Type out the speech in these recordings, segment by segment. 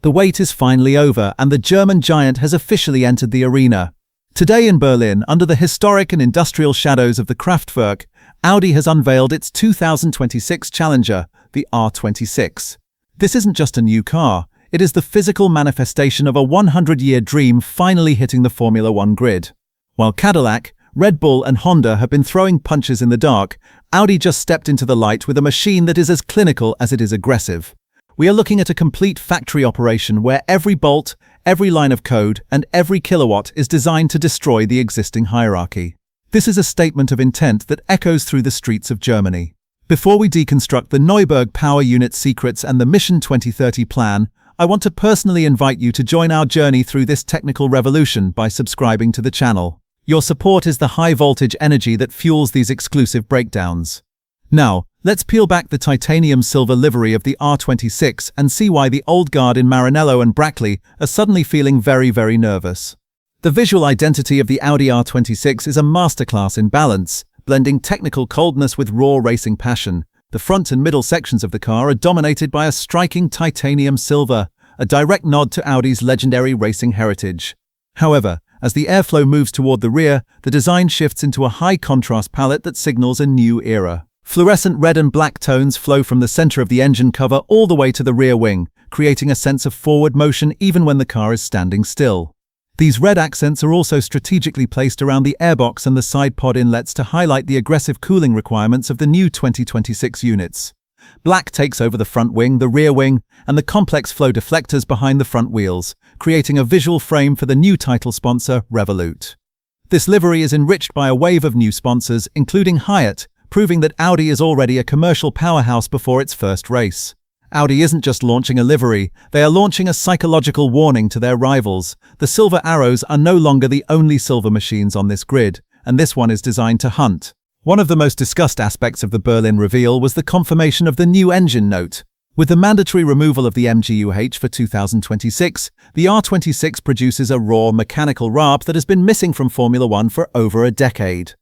The wait is finally over, and the German giant has officially entered the arena. Today in Berlin, under the historic and industrial shadows of the Kraftwerk, Audi has unveiled its 2026 challenger, the R26. This isn't just a new car, it is the physical manifestation of a 100-year dream finally hitting the Formula One grid. While Cadillac, Red Bull and Honda have been throwing punches in the dark, Audi just stepped into the light with a machine that is as clinical as it is aggressive. We are looking at a complete factory operation where every bolt, every line of code, and every kilowatt is designed to destroy the existing hierarchy. This is a statement of intent that echoes through the streets of Germany. Before we deconstruct the Neuburg power unit secrets and the Mission 2030 plan, I want to personally invite you to join our journey through this technical revolution by subscribing to the channel. Your support is the high-voltage energy that fuels these exclusive breakdowns. Now, let's peel back the titanium silver livery of the R26 and see why the old guard in Maranello and Brackley are suddenly feeling very nervous. The visual identity of the Audi R26 is a masterclass in balance, blending technical coldness with raw racing passion. The front and middle sections of the car are dominated by a striking titanium silver, a direct nod to Audi's legendary racing heritage. However, as the airflow moves toward the rear, the design shifts into a high-contrast palette that signals a new era. Fluorescent red and black tones flow from the center of the engine cover all the way to the rear wing, creating a sense of forward motion even when the car is standing still. These red accents are also strategically placed around the airbox and the side pod inlets to highlight the aggressive cooling requirements of the new 2026 units. Black takes over the front wing, the rear wing, and the complex flow deflectors behind the front wheels, creating a visual frame for the new title sponsor, Revolut. This livery is enriched by a wave of new sponsors, including Hyatt, proving that Audi is already a commercial powerhouse before its first race. Audi isn't just launching a livery, they are launching a psychological warning to their rivals. The silver arrows are no longer the only silver machines on this grid, and this one is designed to hunt. One of the most discussed aspects of the Berlin reveal was the confirmation of the new engine note. With the mandatory removal of the MGU-H for 2026, the R26 produces a raw mechanical RARP that has been missing from Formula One for over a decade.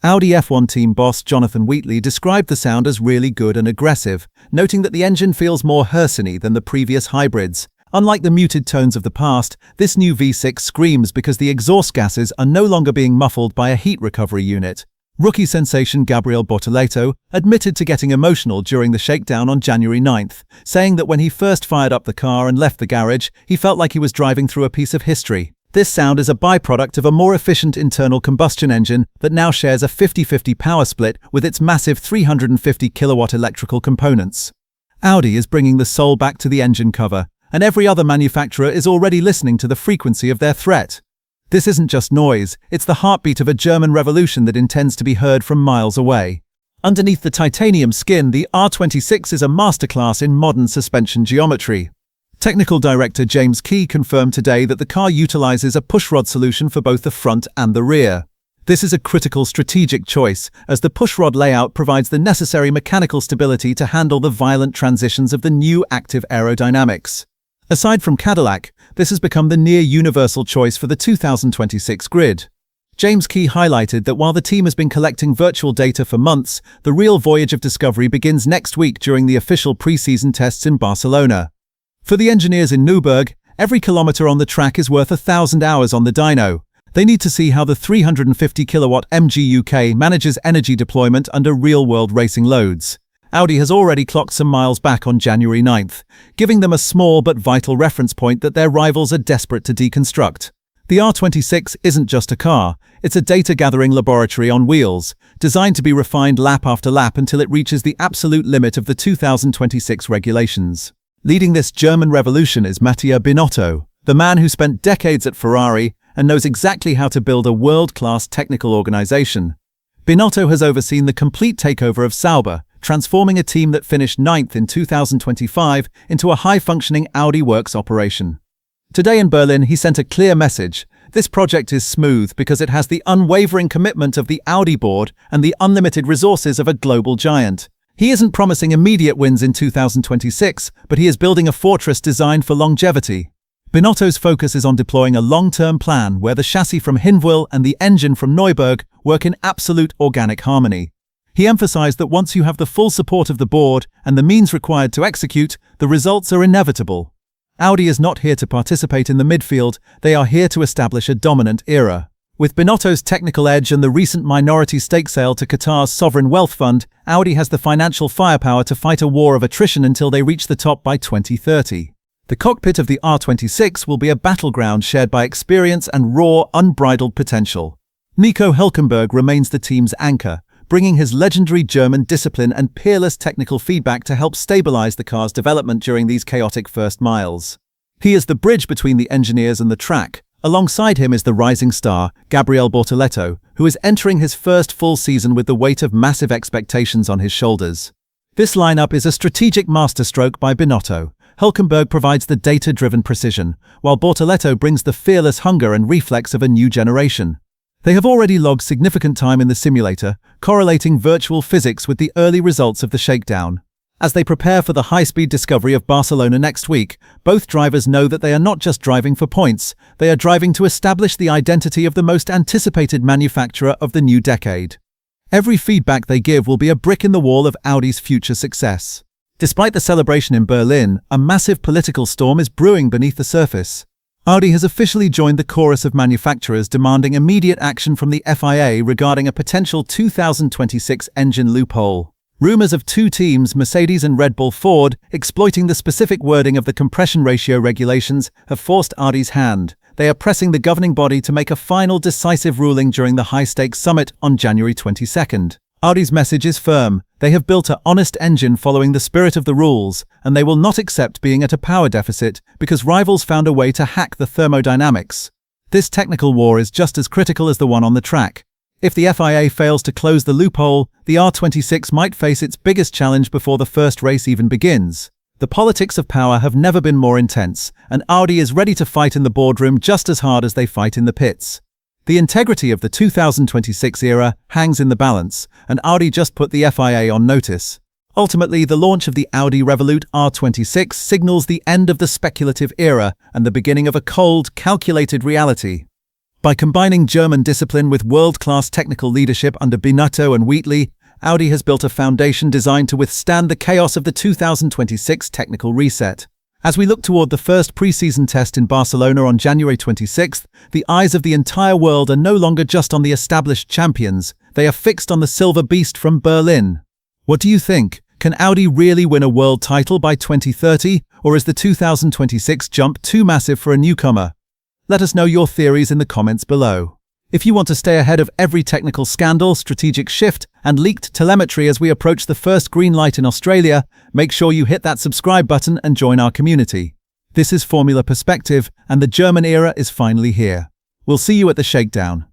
Audi F1 team boss Jonathan Wheatley described the sound as really good and aggressive, noting that the engine feels more hircine than the previous hybrids. Unlike the muted tones of the past, this new V6 screams because the exhaust gases are no longer being muffled by a heat recovery unit. Rookie sensation Gabriel Bortoleto admitted to getting emotional during the shakedown on January 9th, saying that when he first fired up the car and left the garage, he felt like he was driving through a piece of history. This sound is a byproduct of a more efficient internal combustion engine that now shares a 50-50 power split with its massive 350 kilowatt electrical components. Audi is bringing the soul back to the engine cover, and every other manufacturer is already listening to the frequency of their threat. This isn't just noise, it's the heartbeat of a German revolution that intends to be heard from miles away. Underneath the titanium skin, the R26 is a masterclass in modern suspension geometry. Technical director James Key confirmed today that the car utilizes a pushrod solution for both the front and the rear. This is a critical strategic choice, as the pushrod layout provides the necessary mechanical stability to handle the violent transitions of the new active aerodynamics. Aside from Cadillac, this has become the near-universal choice for the 2026 grid. James Key highlighted that while the team has been collecting virtual data for months, the real voyage of discovery begins next week during the official pre-season tests in Barcelona. For the engineers in Neuburg, every kilometer on the track is worth 1,000 hours on the dyno. They need to see how the 350 kilowatt MGU-H manages energy deployment under real-world racing loads. Audi has already clocked some miles back on January 9th, giving them a small but vital reference point that their rivals are desperate to deconstruct. The R26 isn't just a car, it's a data-gathering laboratory on wheels, designed to be refined lap after lap until it reaches the absolute limit of the 2026 regulations. Leading this German revolution is Mattia Binotto, the man who spent decades at Ferrari and knows exactly how to build a world-class technical organization. Binotto has overseen the complete takeover of Sauber, transforming a team that finished 9th in 2025 into a high-functioning Audi Works operation. Today in Berlin, he sent a clear message. This project is smooth because it has the unwavering commitment of the Audi board and the unlimited resources of a global giant. He isn't promising immediate wins in 2026, but he is building a fortress designed for longevity. Binotto's focus is on deploying a long-term plan where the chassis from Hinwil and the engine from Neuburg work in absolute organic harmony. He emphasized that once you have the full support of the board and the means required to execute, the results are inevitable. Audi is not here to participate in the midfield, they are here to establish a dominant era. With Binotto's technical edge and the recent minority stake sale to Qatar's sovereign wealth fund, Audi has the financial firepower to fight a war of attrition until they reach the top by 2030. The cockpit of the R26 will be a battleground shared by experience and raw, unbridled potential. Nico Hülkenberg remains the team's anchor, bringing his legendary German discipline and peerless technical feedback to help stabilize the car's development during these chaotic first miles. He is the bridge between the engineers and the track. Alongside him is the rising star, Gabriele Bortoleto, who is entering his first full season with the weight of massive expectations on his shoulders. This lineup is a strategic masterstroke by Binotto. Hülkenberg provides the data-driven precision, while Bortoleto brings the fearless hunger and reflex of a new generation. They have already logged significant time in the simulator, correlating virtual physics with the early results of the shakedown. As they prepare for the high-speed discovery of Barcelona next week, both drivers know that they are not just driving for points, they are driving to establish the identity of the most anticipated manufacturer of the new decade. Every feedback they give will be a brick in the wall of Audi's future success. Despite the celebration in Berlin, a massive political storm is brewing beneath the surface. Audi has officially joined the chorus of manufacturers demanding immediate action from the FIA regarding a potential 2026 engine loophole. Rumors of two teams, Mercedes and Red Bull Ford, exploiting the specific wording of the compression ratio regulations have forced Audi's hand. They are pressing the governing body to make a final decisive ruling during the high-stakes summit on January 22nd. Audi's message is firm. They have built an honest engine following the spirit of the rules, and they will not accept being at a power deficit because rivals found a way to hack the thermodynamics. This technical war is just as critical as the one on the track. If the FIA fails to close the loophole, the R26 might face its biggest challenge before the first race even begins. The politics of power have never been more intense, and Audi is ready to fight in the boardroom just as hard as they fight in the pits. The integrity of the 2026 era hangs in the balance, and Audi just put the FIA on notice. Ultimately, the launch of the Audi Revolut R26 signals the end of the speculative era and the beginning of a cold, calculated reality. By combining German discipline with world-class technical leadership under Binotto and Wheatley, Audi has built a foundation designed to withstand the chaos of the 2026 technical reset. As we look toward the first pre-season test in Barcelona on January 26th, the eyes of the entire world are no longer just on the established champions, they are fixed on the silver beast from Berlin. What do you think? Can Audi really win a world title by 2030, or is the 2026 jump too massive for a newcomer? Let us know your theories in the comments below. If you want to stay ahead of every technical scandal, strategic shift, and leaked telemetry as we approach the first green light in Australia, make sure you hit that subscribe button and join our community. This is Formula Perspective, and the German era is finally here. We'll see you at the shakedown.